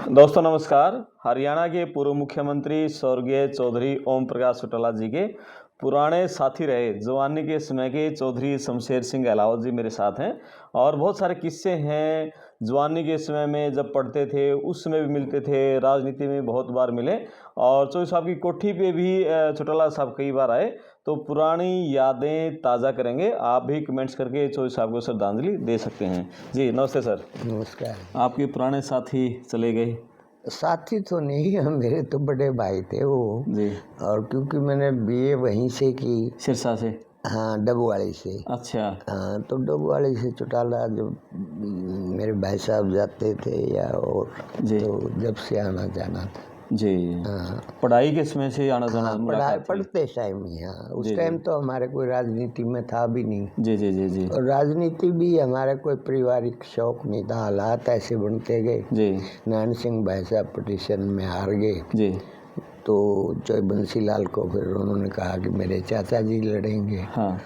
दोस्तों नमस्कार। हरियाणा के पूर्व मुख्यमंत्री स्वर्गीय चौधरी ओम प्रकाश चौटाला जी के पुराने साथी रहे जवानी के समय के चौधरी शमशेर सिंह अहलावत जी मेरे साथ हैं और बहुत सारे किस्से हैं। जवानी के समय में जब पढ़ते थे उस समय भी मिलते थे, राजनीति में बहुत बार मिले और चौधरी साहब की कोठी पे भी चौटाला साहब कई बार आए। तो पुरानी यादें ताज़ा करेंगे। आप भी कमेंट्स करके चौधरी साहब को श्रद्धांजलि दे सकते हैं। जी नमस्ते सर। नमस्कार। आपके पुराने साथी चले गए? साथी तो नहीं, हम मेरे तो बड़े भाई थे वो जी। और क्योंकि मैंने बीए वहीं से की। सिरसा से? हाँ, डबवाड़ी से। अच्छा। हाँ, तो डबवाड़ी से चौटाला जो मेरे भाई साहब जाते थे या और जी। तो जब से आना जाना था। जी। हाँ, पढ़ाई के समय से आना जाना हाँ, मुलाकात थी? पढ़ते टाइम ही। हाँ, उस जी, टाइम जी। तो हमारे कोई राजनीति में था भी नहीं जी जी जी जी और राजनीति भी हमारा कोई पारिवारिक शौक नहीं था। हालात ऐसे बनते गए। जी नारायण सिंह भाई साहब पिटीशन में हार गए जी। तो जय बंसीलाल को फिर उन्होंने कहा कि मेरे चाचा जी लड़ेंगे। हाँ।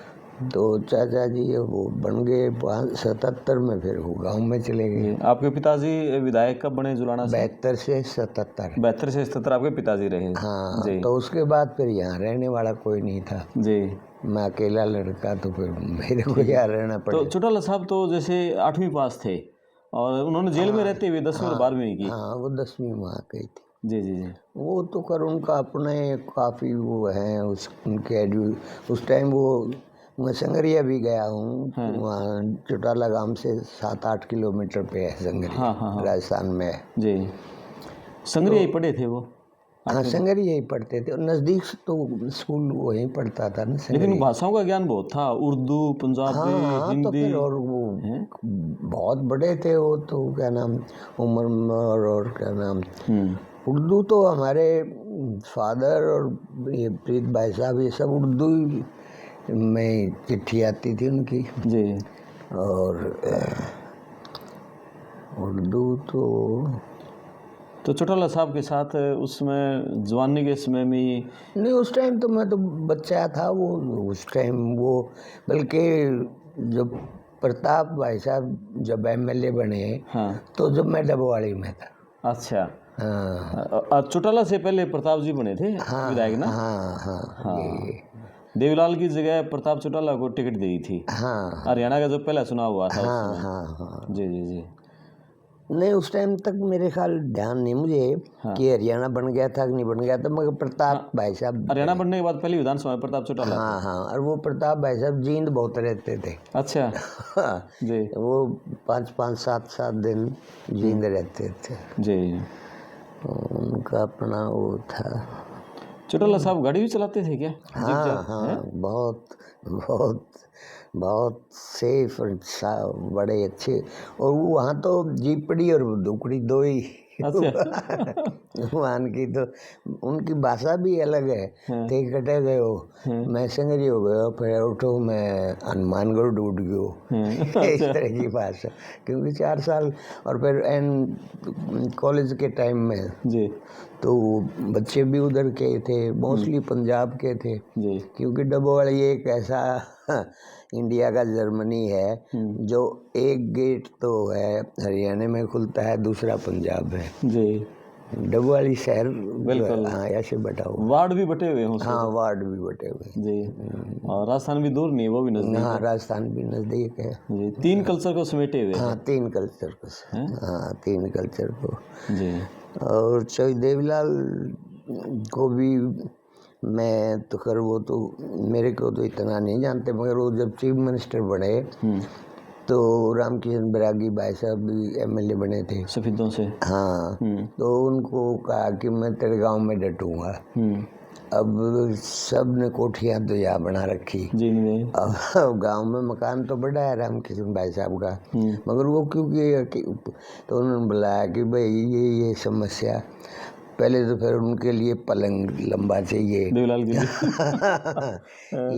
तो चाचा जी वो बन गए 77 में, फिर वो गांव में चले गए। जी। आपके पिताजी विधायक कब बने जुलाना से? 72 से 77। 72 से 77 आपके पिताजी रहे? हाँ, जी तो उसके बाद फिर यहाँ रहने वाला कोई नहीं था। जी। मैं अकेला लड़का, तो फिर मेरे को यहाँ रहना तो पड़े। चौटाला साहब तो जैसे 8वीं पास थे और उन्होंने जेल में रहते हुए 10वीं और 12वीं की? हाँ, वो 10वीं वहाँ गई थी। जी जी जी। वो तो कर उनका अपने काफ़ी वो है उनके उस टाइम वो मैं संगरिया भी गया हूँ। हाँ। वहाँ चौटाला गांव से 7-8 किलोमीटर पे है संगरिया। हाँ हाँ हाँ। राजस्थान में है। जी। संग्रिया ही पढ़े थे वो? हाँ, संगरिया ही पढ़ते थे और नज़दीक तो स्कूल वहीं पढ़ता था ना, लेकिन संगरिया। भाषाओं का ज्ञान बहुत था, उर्दू, पंजाबी, हाँ, तो हिंदी फिर और वो हैं? बहुत बड़े थे वो, तो क्या नाम, उमर और क्या नाम, हम्म। उर्दू तो हमारे फादर और ये प्रीत भाई साहब ये सब उर्दू में चिट्ठी आती थी उनकी। जी। और उर्दू तो चौटाला साहब के साथ उसमें जवानी के समय में? नहीं, उस टाइम तो मैं तो बच्चा था वो। उस टाइम वो बल्कि जब प्रताप भाई साहब जब एमएलए बने, हाँ। तो जब मैं डबवाड़ी में था। अच्छा। हाँ चौटाला से पहले प्रताप जी बने थे हाँ विधायक ना? हाँ हाँ हाँ। ये देवीलाल की जगह प्रताप चौटाला को टिकट दी थी हाँ हरियाणा का जो पहला चुनाव हुआ था उस हाँ समय। हाँ हाँ। जी जी जी। नहीं, उस टाइम तक मेरे ख्याल ध्यान नहीं मुझे हाँ। कि हरियाणा बन गया था कि नहीं बन गया था, मगर प्रताप भाई साहब हरियाणा बनने के बाद पहली विधानसभा में प्रताप चौटाला थे? हाँ हाँ, और वो प्रताप भाई साहब जींद बहुत रहते थे। अच्छा। जी वो 5-5, 7-7 दिन जींद रहते थे। जी। उनका अपना वो था। चौटाला साहब गाड़ी भी चलाते थे क्या? हाँ हाँ, बहुत बहुत बहुत सेफ और बड़े अच्छे। और वो वहाँ तो जीपड़ी और दुकड़ी दो ही अच्छा। वहाँ की तो उनकी भाषा भी अलग है। हाँ। थे कटे गए हो, मैं संगरी हो गयो, फिर उठो मैं हनुमानगढ़ डूट गयो। इस अच्छा। तरह की भाषा, क्योंकि 4 साल और फिर कॉलेज के टाइम में जी तो बच्चे भी उधर के थे, मोस्टली पंजाब के थे। जी। क्योंकि डबोवाली एक ऐसा इंडिया का जर्मनी है जो एक गेट तो है हरियाणा में खुलता है, दूसरा पंजाब है। जी डबोवाली शहर बिल्कुल। हाँ ऐसे बटा हुआ। वार्ड भी बटे हुए हैं उसमें हाँ, तो? वार्ड भी बटे हुए। जी। और राजस्थान भी दूर नहीं, वो भी नज़दीक हाँ, है? राजस्थान भी नज़दीक है। जी। 3 कल्चर को समेटे हुए हाँ, है? 3 कल्चर को। हैं? हाँ, 3 कल्चर को। जी और चौधरी देवीलाल को भी मैं तो खैर वो तो मेरे को तो इतना नहीं जानते, मगर वो जब चीफ मिनिस्टर बने तो रामकिशन बैरागी भाई साहब भी एमएलए बने थे सफेदों से? हाँ। तो उनको कहा कि मैं तेरे गांव में डटूंगा। अब सब ने कोठियाँ तो यहाँ बना रखी। जी अब गांव में मकान तो बड़ा है रामकिशन भाई साहब का, मगर वो क्योंकि तो उन्होंने बुलाया कि भाई ये समस्या, पहले तो फिर उनके लिए पलंग लंबा चाहिए देवीलाल के लिए।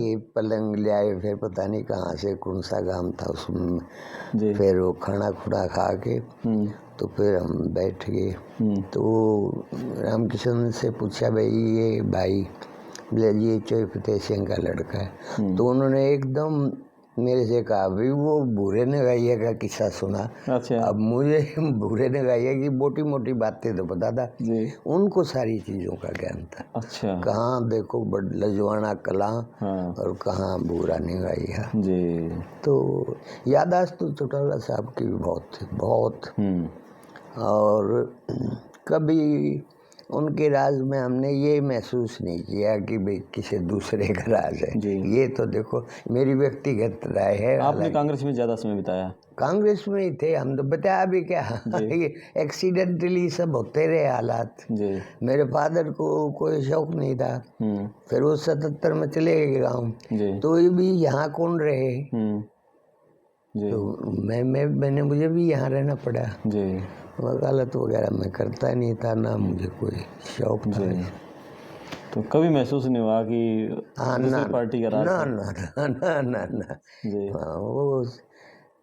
ये पलंग ले आए, फिर पता नहीं कहाँ से कौन सा गांव था उसमें। जी। फिर वो खाना खुना खा के तो फिर हम बैठ गए। तो रामकिशन से पूछा भाई ये भाई बोले ये चौधरी फतेह सिंह का लड़का है। तो उन्होंने एकदम मेरे से कहा भाई वो भूरे नगैया का किस्सा सुना। अच्छा अब मुझे भूरे नगैया की मोटी मोटी बातें तो पता था, जी। उनको सारी चीज़ों का ज्ञान था। अच्छा कहाँ देखो बड़ लजवाना कला हाँ और कहाँ भूरा नगैया। जी। तो याददाश्त तो चौटाला साहब की भी बहुत थी, बहुत। और कभी उनके राज में हमने ये महसूस नहीं किया कि भाई किसी दूसरे का राज है। जी। ये तो देखो मेरी व्यक्तिगत राय है। आपने कांग्रेस में ज़्यादा समय बिताया। कांग्रेस में ही थे हम, तो बताया भी क्या ये एक्सीडेंटली सब होते रहे हालात। जी। मेरे फादर को कोई शौक नहीं था, फिर वो 77 में चले गए गाँव, जी। तो ये भी यहाँ कौन रहे, जी। तो मैंने मुझे भी यहाँ रहना पड़ा। जी। वकालत वगैरह मैं करता नहीं था, ना मुझे कोई शौक था। जी। तो कभी महसूस नहीं हुआ कि हाँ दूसरी पार्टी का राज ना है? ना ना ना ना ना जी। हाँ, वो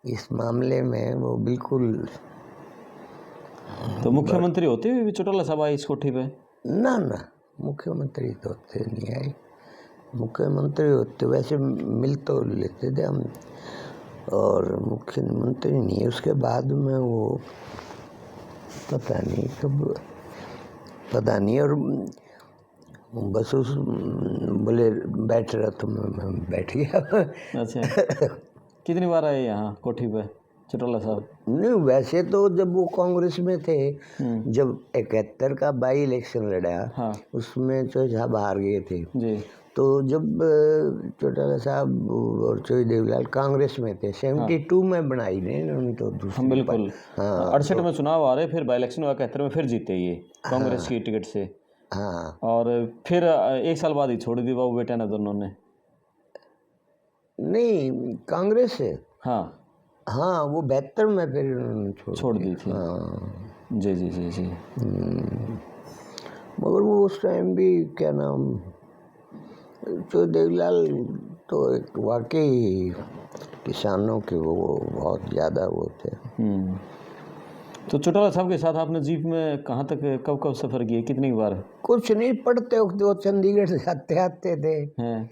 इस मामले में वो बिल्कुल तो मुख्यमंत्री होते हुए भी चौटाला साहब आए इस कोठी पे? ना मुख्यमंत्री तो होते नहीं आए। मुख्यमंत्री होते वैसे मिल तो लेते थे हम, और मुख्यमंत्री नहीं। उसके बाद में वो पता नहीं कब, पता नहीं। और बस उस बोले बैठ रहा तो मैं बैठ गया। अच्छा कितनी बार आए यहाँ कोठी पे चौटाला साहब? नहीं वैसे तो जब वो कांग्रेस में थे, जब 71 का बाई इलेक्शन लड़ा, हाँ उसमें चौधरी साहब हार गए थे। जी। तो जब चौटाला साहब और चौधरी देवीलाल कांग्रेस में थे, 72 में बनाई ने उन्होंने तो दूसरी। बिल्कुल। हाँ 68 में चुनाव आ रहे, फिर बाई इलेक्शन हुआ 71 में, फिर जीते ये कांग्रेस की टिकट से। हाँ और फिर एक साल बाद ही छोड़ दी बाबू बेटा ने दोनों ने। नहीं कांग्रेस से, हाँ हाँ वो 72 में फिर उन्होंने छोड़ दी थी। हाँ जी जी जी जी। मगर वो उस टाइम भी क्या नाम, तो देवीलाल तो एक वाकई किसानों के वो बहुत ज़्यादा वो थे। तो चौटाला साहब के साथ आपने जीप में कहाँ तक कब कब सफ़र किया, कितनी बार? कुछ नहीं, पढ़ते वक्त वो चंडीगढ़ जाते आते थे। हैं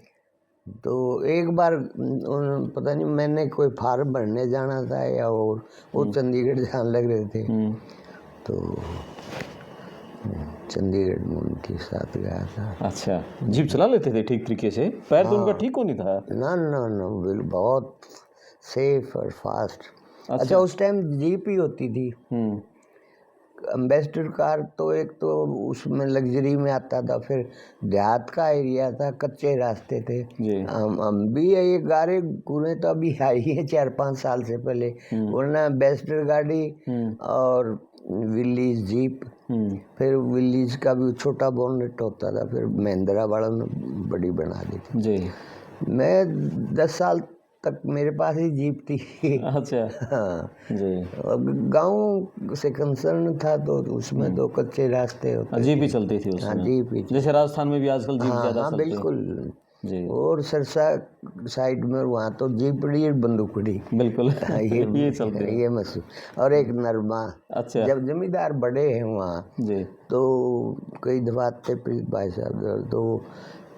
तो एक बार पता नहीं मैंने कोई फार्म भरने जाना था या और वो चंडीगढ़ जाने लग रहे थे, तो चंडीगढ़ में उनके साथ गया था। अच्छा जीप चला लेते थे ठीक तरीके से? पैर तो उनका ठीक हो नहीं था? ना ना ना बहुत सेफ और फास्ट। अच्छा उस टाइम जीप ही होती थी। एम्बेसडर कार तो एक तो उसमें लग्जरी में आता था, फिर देहात का एरिया था, कच्चे रास्ते थे। हम भी ये गाड़ी कूड़े तो अभी आई है 4-5 साल से पहले, वरना एम्बेसडर गाड़ी और विलीज जीप, फिर विलीज का भी छोटा बोनेट होता था, फिर महिंद्रा वाला ने बड़ी बना दी थी जी। मैं 10 साल तक मेरे पास ही जीप थी। अच्छा हाँ जी। गांव से कंसर्न था तो उसमें तो कच्चे रास्ते होते, जीप ही चलती थी उसमें। हाँ जीप ही, जैसे राजस्थान में भी आजकल जीप ज़्यादा चलती है। बिल्कुल जी। और सरसा साइड में वहाँ तो जीपड़ी और बंदूकड़ी बिल्कुल ये चलते हैं। ये मशहूर। और एक नरमा। अच्छा जब जमींदार बड़े हैं वहाँ जी, तो कई दफा आते प्रीत भाई साहब तो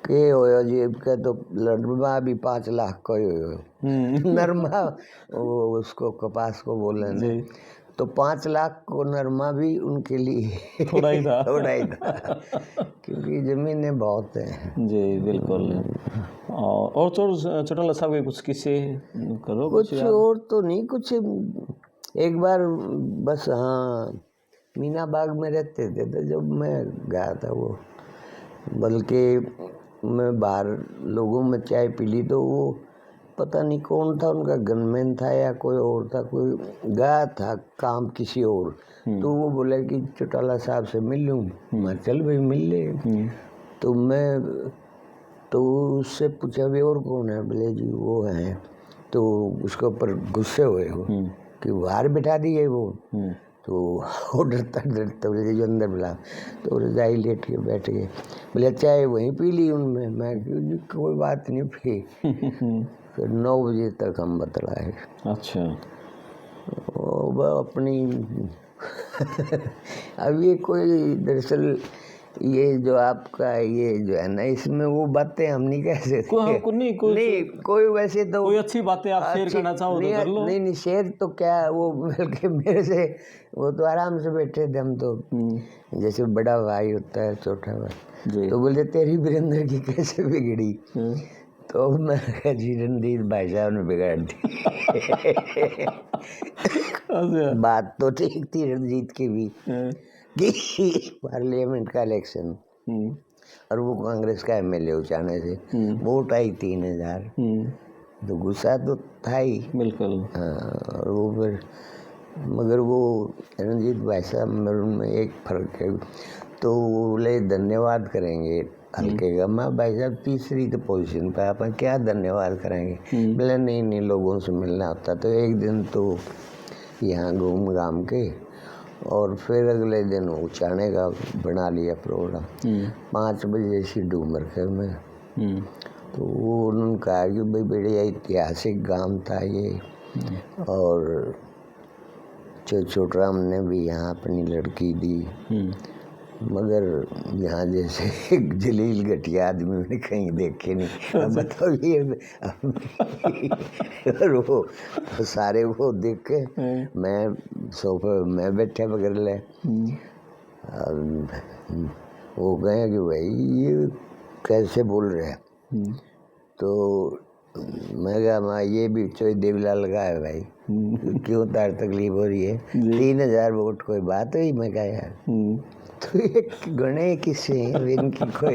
के होयो जेब का तो नरमा भी 5 लाख का ही होयो। नरमा वो उसको कपास को बोले ना, तो 5 लाख को नरमा भी उनके लिए थोड़ा ही था। थोड़ा ही था क्योंकि जमीनें बहुत हैं जी बिल्कुल। और चौटाला साहब के कुछ किस्से करो? कुछ और तो नहीं, कुछ एक बार बस हाँ मीना बाग में रहते थे, तो जब मैं गया था वो, बल्कि मैं बाहर लोगों में चाय पी ली, तो वो पता नहीं कौन था, उनका गनमैन था या कोई और था, कोई गया था काम किसी और, तो वो बोला कि चौटाला साहब से मिल लूँ। मैं चल भाई मिल ले। तो मैं तो उससे पूछा भी और कौन है, बोले जी वो हैं। तो उसके ऊपर गुस्से हुए वो कि बाहर बिठा दिए वो, तो वो डरता बोले जो अंदर बुला, तो रजाई लेट के बैठ गए। बोले चाय वहीं पी ली उनमें। मैं जी कोई बात नहीं पी। फिर 9 बजे तक हम बतलाए। अच्छा वो अपनी अब ये कोई दरअसल ये जो आपका ये जो है ना, इसमें वो बातें हम नहीं कह सकते। नहीं, कोई वैसे तो कोई अच्छी बातें आप शेयर करना चाहो तो कर लो। नहीं शेयर तो क्या, वो बल्कि मेरे से वो तो आराम से बैठे थे हम तो, जैसे बड़ा भाई होता है छोटा भाई, तो बोलते तेरी वीरेंद्र की कैसे बिगड़ी, तो मैं कहा जी रणजीत भाई साहब ने बिगाड़ दी। बात तो ठीक थी रणजीत की भी कि पार्लियामेंट का इलेक्शन और वो कांग्रेस का एमएलए उचाने से वोट आई 3000, तो गुस्सा तो था ही बिल्कुल। हाँ, और वो फिर मगर वो रणजीत भाई साहब में एक फर्क है, तो वो बोले धन्यवाद करेंगे हल्के का। मैं भाई साहब तीसरी तो पोजीशन पे, आप क्या धन्यवाद करेंगे। बोले नहीं लोगों से मिलना होता, तो एक दिन तो यहाँ घूम घाम के और फिर अगले दिन उचाने का बना लिया प्रोग्राम। 5 बजे से डूमरखर में, तो वो उन्होंने कहा कि भाई बड़े ऐतिहासिक गांव था ये, और छोटराम ने भी यहाँ अपनी लड़की दी, मगर यहाँ जैसे एक जलील घटिया आदमी मैंने कहीं देखे नहीं। अब बताओ ये और वो सारे वो देख के मैं सोफे में बैठा बगैर ले, वो कहे कि भाई ये कैसे बोल रहे हैं, तो मैं कहा माँ ये भी चोई देवीलाल का है भाई, क्यों तार तकलीफ हो रही है, 3000 वोट कोई बात हुई। मैं कहा यार तो ये गणे किससे हैं इनकी कोई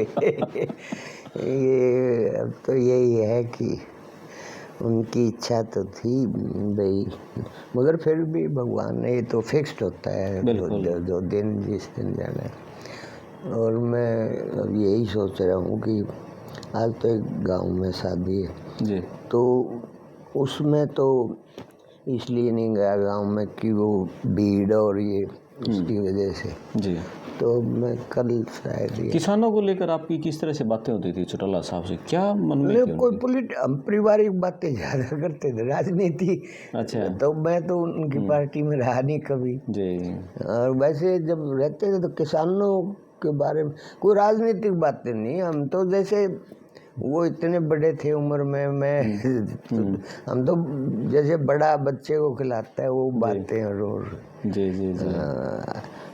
ये अब तो यही है कि उनकी इच्छा तो थी भाई, मगर फिर भी भगवान ने, ये तो फिक्स्ड होता है जो दिन जिस दिन जाना है। और मैं अब यही सोच रहा हूँ कि आज तो एक गांव में शादी है जी, तो उसमें तो इसलिए नहीं गया गांव में कि वो भीड़ और ये उसकी वजह से जी, तो मैं कल शायद किसानों को लेकर आपकी किस तरह से बातें होती थी चौटाला साहब से, क्या मन में थी? कोई हम पारिवारिक बातें ज़्यादा करते थे, राजनीति अच्छा, तो मैं तो उनकी पार्टी में रहा नहीं कभी जी, और वैसे जब रहते थे तो किसानों के बारे में कोई राजनीतिक बातें नहीं, हम तो जैसे वो इतने बड़े थे उम्र में, मैं हम तो जैसे बड़ा बच्चे को खिलाता है वो बातें रोज जी जी जी।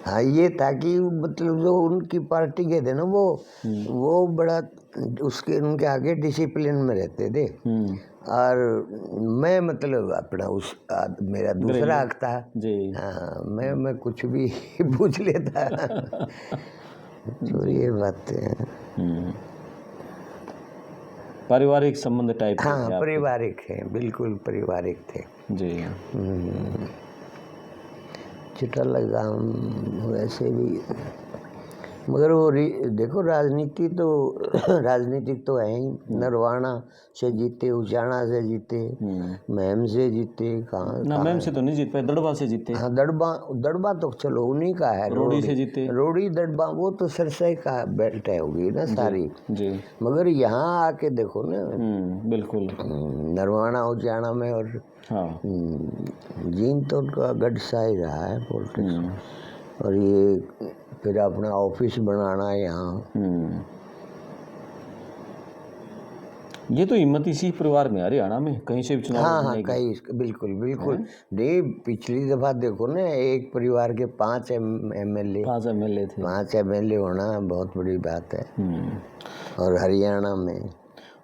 हाँ ये था कि मतलब जो उनकी पार्टी के थे ना वो बड़ा उसके उनके आगे डिसिप्लिन में रहते थे, और मैं मतलब अपना उस मेरा दूसरा हक था जी, हाँ मैं कुछ भी पूछ लेता तो ये बातें हैं। पारिवारिक संबंध टाइप? हाँ पारिवारिक है, बिल्कुल पारिवारिक थे जी। चौटाला गाँव वैसे भी, मगर वो देखो राजनीति तो राजनीतिक तो है ही, नरवाना से जीते, उचाना से जीते, महम से जीते, कहाँ महम से तो नहीं जीत पाए, दड़बा से जीते। हाँ दड़बा तो चलो उन्हीं का है, रोड़ी से जीते, रोड़ी दड़बा वो तो सरसई का बेल्ट है होगी ना सारी जी, मगर यहाँ आके देखो ना बिल्कुल नरवाना उचाना में, और हाँ जीन तो उनका गढ़ सा ही रहा है पॉलिटिक्स, और ये फिर अपना ऑफिस बनाना यहाँ। ये तो हिम्मत इसी परिवार में हरियाणा में कहीं से भी चुनाव हाँ कहीं बिल्कुल नहीं, पिछली दफा देखो ना एक परिवार के 5 एमएलए थे, 5 एमएलए होना बहुत बड़ी बात है, और हरियाणा में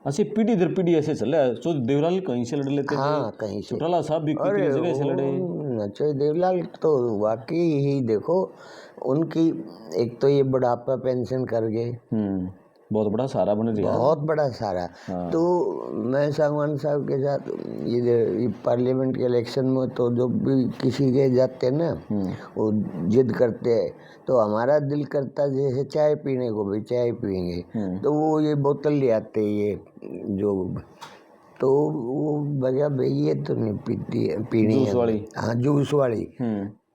अच्छा पीढ़ी दर पीढ़ी ऐसे चल रहा है। तो देवलाल कहीं से लड़ लेते हाँ कहीं से, चौटाला साहब भी कितनी जगह से लड़े। नचोई देवलाल तो वाकई ही देखो उनकी, एक तो ये बुढ़ापा पेंशन कर गए, बहुत बड़ा सहारा बन रहा, बहुत बड़ा सहारा। हाँ। तो मैं सागवान साहब के साथ ये पार्लियामेंट के इलेक्शन में तो जो भी किसी के जाते हैं ना वो जिद करते हैं, तो हमारा दिल करता जैसे चाय पीने को भी चाय पियेंगे, तो वो ये बोतल ले आते ये जो, तो वो बजा भाई ये तो नहीं पीती है, पीनी है, हाँ जूस वाली,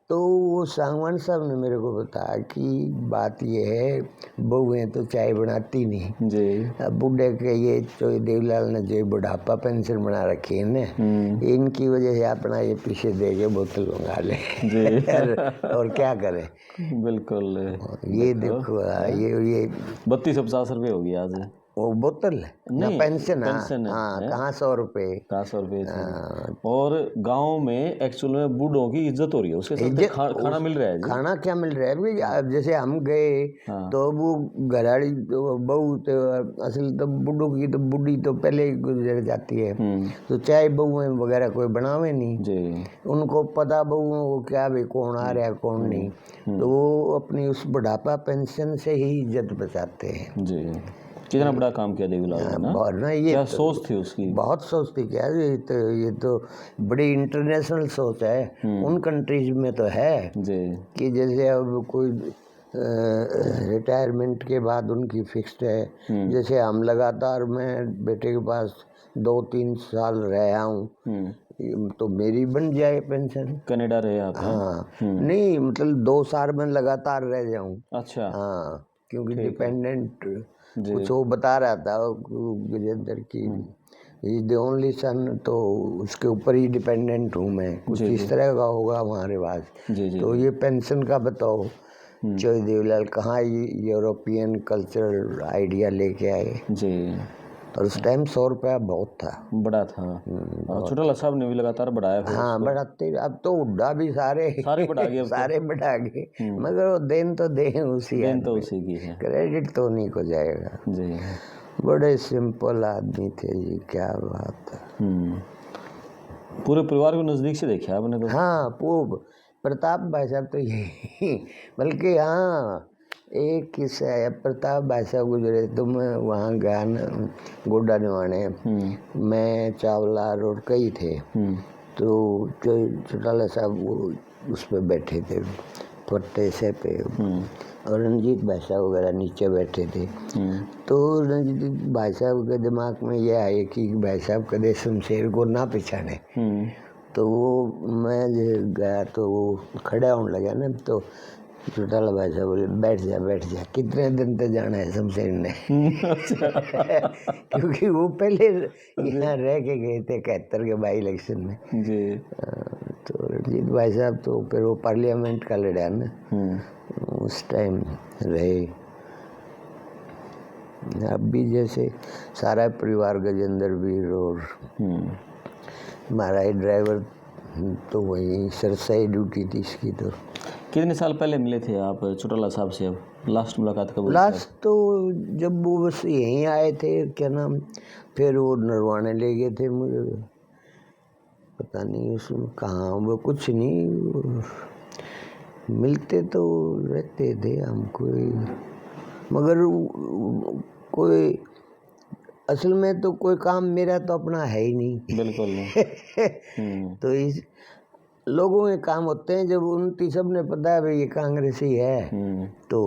तो वो सांगवान साहब ने मेरे को बताया कि बात ये है, बहुएं तो चाय बनाती नहीं। जी। अब बूढ़े के ये जो देवलाल ने जो बुढ़ापा पेंशन बना रखी है ना, इनकी वजह से अपना ये पीछे दे के बोतल मंगा ले। जी। और क्या करें। बिल्कुल। ये देखो ये 3250 रुपये होगी आज। वो बोतल ना नहीं, पेंशन। पेंशन हाँ है। कहाँ 100 रुपये। 100 रुपये थी। हाँ, और गांव में एक्चुअल में बूढ़ों की इज्जत हो रही है, उसके साथ खाना मिल रहा है जी। खाना क्या मिल रहा है भाई, अब जैसे हम गए हाँ। तो वो घराड़ी तो बहू तो असल तो बूढ़ों की तो बूढ़ी तो पहले ही गुजर जाती है, तो चाय बहुएं वगैरह कोई बनावे नहीं जी। उनको पता बहुओं को क्या भाई कौन आ रहा है कौन नहीं, तो वो अपनी उस बुढ़ापा पेंशन से ही इज्जत बचाते हैं जी। कितना बड़ा काम किया देवीलाल ने ना। और ना ये क्या तो सोच थी उसकी। बहुत सोच थी क्या, ये तो बड़ी इंटरनेशनल सोच है। उन कंट्रीज में तो है जी। कि जैसे अब कोई रिटायरमेंट के बाद उनकी फिक्स्ड है, जैसे हम लगातार मैं बेटे के पास 2-3 साल रहा हूँ तो मेरी बन जाए पेंशन। कनाडा रहे आप। हाँ नहीं मतलब 2 साल में लगातार रह जाऊँ। अच्छा। हाँ क्योंकि डिपेंडेंट जी। कुछ वो बता रहा था गजेंद्र की इज द ओनली सन, तो उसके ऊपर ही डिपेंडेंट हूँ मैं, कुछ इस तरह का होगा वहाँ रिवाज। जी जी। तो ये पेंशन का बताओ, चौधरी देवीलाल कहाँ यूरोपियन कल्चर आइडिया लेके आए। जी। और उस टाइम 100 रुपया बहुत था, बड़ा था। और छोटा साहब ने भी लगातार बढ़ाया फिर हाँ उसको। बढ़ाते, अब तो उड्डा भी सारे बढ़ा गए अब तो। सारे बढ़ा गए, मगर वो देन तो दें उसी देन तो आदमी, उसी की है। क्रेडिट तो उन्हीं को जाएगा। जी। बड़े सिंपल आदमी थे जी, क्या बात है। पूरे परिवार को नज़दीक से देखा आपने तो। हाँ पूब प्रताप भाई साहब तो यही बल्कि हाँ एक किस्सा है, प्रताप भाई साहब गुजरे तो मैं वहाँ गया ना गोड्डा निवाने, मैं चावला रोड कई थे, तो चौटाला साहब वो उस पर बैठे थे पट्टे से पे, और रंजीत भाई साहब वगैरह नीचे बैठे थे। तो रंजीत भाई साहब के दिमाग में यह आए कि भाई साहब कदे शमशेर को ना पहचाने, तो वो मैं जो गया तो वो खड़ा होने लगा ना, तो चौटाला भाई साहब बोले बैठ जा, कितने दिन तक जाना है शमशेर ने। क्योंकि वो पहले यहाँ रह के गए थे 71 के बाई इलेक्शन में जी। तो रंजीत भाई साहब तो फिर वो पार्लियामेंट का लड़ा ना, उस टाइम रहे। अब भी जैसे सारा परिवार गजेंद्र वीर और हमारा ही ड्राइवर तो वही सरसाई ड्यूटी थी इसकी। तो कितने साल पहले मिले थे आप चौटाला साहब से, अब लास्ट मुलाकात कब हुई? लास्ट तो जब वो बस यहीं आए थे, क्या नाम, फिर वो नरवाने ले गए थे मुझे, पता नहीं उसमें कहाँ, वो कुछ नहीं, मिलते तो रहते थे हमको, मगर कोई असल में तो कोई काम मेरा तो अपना है ही नहीं। बिल्कुल नहीं। तो इस लोगों के काम होते हैं जब उनकी सब ने पता है भाई ये कांग्रेसी है, तो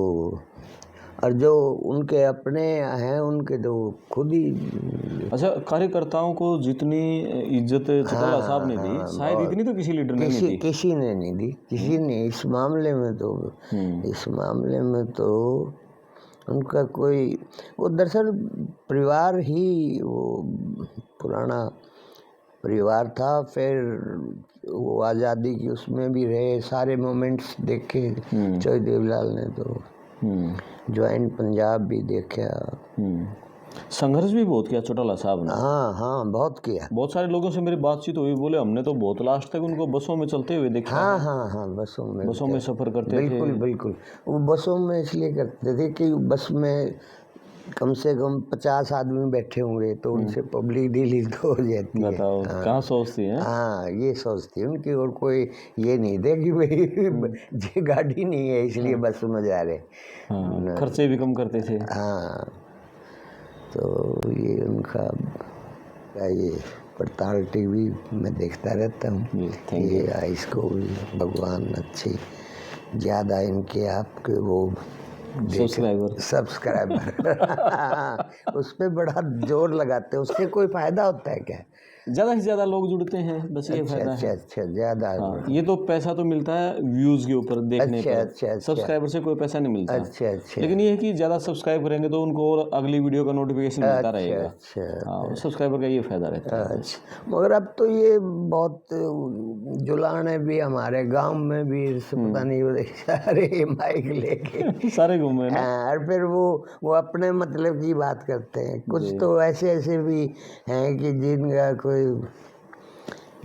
और जो उनके अपने हैं उनके तो खुद ही। अच्छा, कार्यकर्ताओं को जितनी इज्जत चौटाला साहब ने दी, शायद इतनी तो किसी लीडर ने नहीं दी। किसी ने नहीं दी, किसी ने इस मामले में तो, इस मामले में तो उनका कोई, वो दरअसल परिवार ही वो पुराना परिवार था, फिर वो आज़ादी की उसमें भी रहे, सारे मोमेंट्स देखे चौधरी देवीलाल ने, तो ज्वाइंट पंजाब भी देखा। संघर्ष भी बहुत किया चौटाला साहब ने। हाँ बहुत किया। बहुत सारे लोगों से मेरी बातचीत हुई, बोले हमने तो बहुत लास्ट तक उनको बसों में चलते हुए देखा। हाँ बसों में सफ़र करते थे। बिल्कुल वो बसों में इसलिए करते थे कि बस में कम से कम 50 आदमी बैठे होंगे तो उनसे पब्लिक डीलिंग तो हो जाती है। बताओ कहाँ सोचती है। हाँ ये सोचती है उनकी, और कोई ये नहीं थे कि भाई ये गाड़ी नहीं है इसलिए बस में जा रहे। हाँ, खर्चे भी कम करते थे। हाँ तो ये उनका ये पड़ताल टीवी मैं देखता रहता हूँ, ये इसको भी भगवान अच्छी ज़्यादा इनके आपके वो सब्सक्राइबर उस पर बड़ा जोर लगाते हैं, उससे कोई फ़ायदा होता है क्या? ज़्यादा से ज़्यादा लोग जुड़ते हैं, बस ये अच्छा फायदा अच्छा है। अच्छा, ज़्यादा हाँ, ये तो पैसा तो मिलता है व्यूज़ के ऊपर, देखने अच्छा पर। अच्छा अच्छा सब्सक्राइबर से कोई पैसा नहीं मिलता। अच्छा अच्छा लेकिन ये है कि ज़्यादा सब्सक्राइब करेंगे तो उनको और अगली वीडियो का नोटिफिकेशन मिलता अच्छा रहेगा। अच्छा हाँ, सब्सक्राइबर का ये फायदा रहता है बस। अच्छा। मगर अब तो ये बहुत जुलान है भी, हमारे गांव में भी पता नहीं वो सारे माइक लेके सारे घूमे हैं ना। और फिर वो अपने मतलब की बात करते हैं। कुछ जी। तो ऐसे ऐसे भी हैं कि जिनका कोई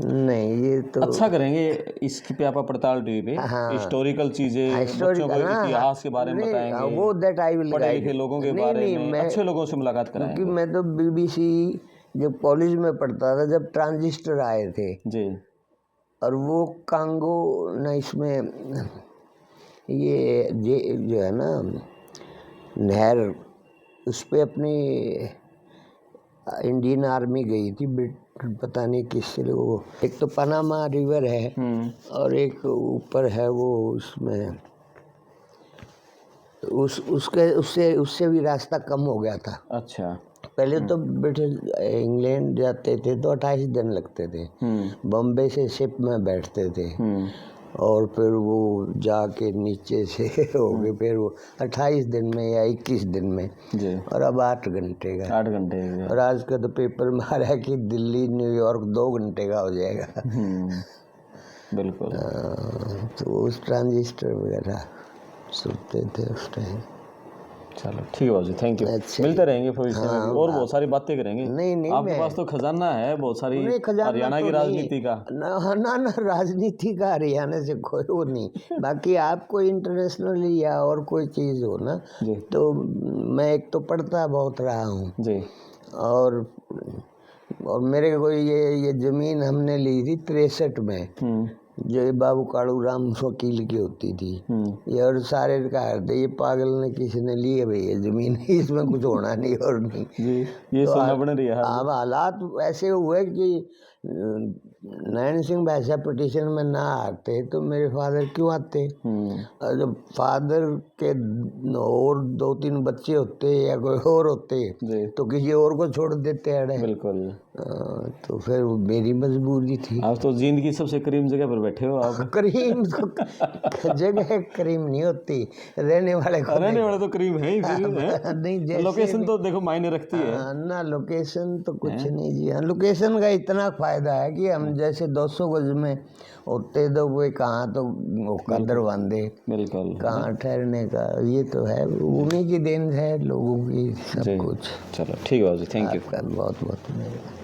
नहीं, ये तो अच्छा करेंगे इसकी पे आप पड़ताल टीवी पे हाँ हिस्टोरिकल चीज़ें, बच्चों हिस्टोरिकल को ना, इतिहास के बारे में नहीं बताएंगे, वो दैट आई विल पढ़े गाइड। लिखे लोगों के नहीं बारे नहीं में, मैं, अच्छे लोगों से मुलाकात क्योंकि कराएंगे। मैं तो BBC जब कॉलेज में पढ़ता था, जब ट्रांजिस्टर आए थे, जी। और वो कांगो ना, इसमें ये जो है ना नहर, उस पे अपनी इंडियन आर्मी गई थी, पता नहीं किससे, वो एक तो पनामा रिवर है और एक ऊपर है वो, उसमें उसके उससे उससे भी रास्ता कम हो गया था। अच्छा। पहले तो ब्रिटिश इंग्लैंड जाते थे तो 28 दिन लगते थे, बॉम्बे से शिप में बैठते थे और फिर वो जाके नीचे से हो गए, फिर वो 28 दिन में या 21 दिन में जी। और अब 8 घंटे का। 8 घंटे का। और आज का तो पेपर में आ रहा है कि दिल्ली न्यूयॉर्क 2 घंटे का हो जाएगा। बिल्कुल। तो उस ट्रांजिस्टर वगैरह सुनते थे उस टाइम। चलो ठीक है बाबू, थैंक यू। अच्छा मिलते रहेंगे भविष्य में हाँ, भी और बहुत सारी बातें करेंगे। नहीं नहीं, आपके मैं पास तो खजाना है बहुत सारी, नहीं, खजाना हरियाणा तो की नहीं, राजनीति का। ना ना ना, राजनीति का हरियाणा से कोई वो नहीं। बाकी आपको इंटरनेशनल या और कोई चीज़ हो ना, जी। तो मैं एक तो पढ़ता बहुत रहा हूँ, जी। और मेरे को ये ज़मीन हमने ली थी 63 में, जो ये बाबू काड़ू राम वकील की होती थी। ये और सारे कहा थे ये पागल ने किसी ने ली है भाई ये ज़मीन, इसमें कुछ होना नहीं और नहीं। जी, ये तो सुनना पड़ रही है। अब हालात ऐसे हुए कि नैन सिंह भाषा पिटीशन में ना आते तो मेरे फादर क्यों आते, और जब फादर के और 2-3 बच्चे होते या कोई और होते जी। तो किसी और को छोड़ देते अड़े। बिल्कुल। तो फिर वो मेरी मजबूरी थी। आप तो जींद की सबसे करीम जगह पर बैठे हो आप। करीम तो जगह करीम नहीं होती, रहने वाले को रहने वाले तो करीम है ही फिर है? नहीं, जैसे लोकेशन तो देखो मायने रखती है। ना लोकेशन तो कुछ नहीं जी। हाँ, लोकेशन का इतना फायदा है कि हम जैसे 200 गज में होते तो वो कहाँ तो कदर बांधे, बिल्कुल। कहाँ ठहरने का, ये तो है, उन्हीं की देन है लोगों की सब जी। कुछ। चलो ठीक है बाबू, थैंक यू। आपका बहुत बहुत धन्यवाद।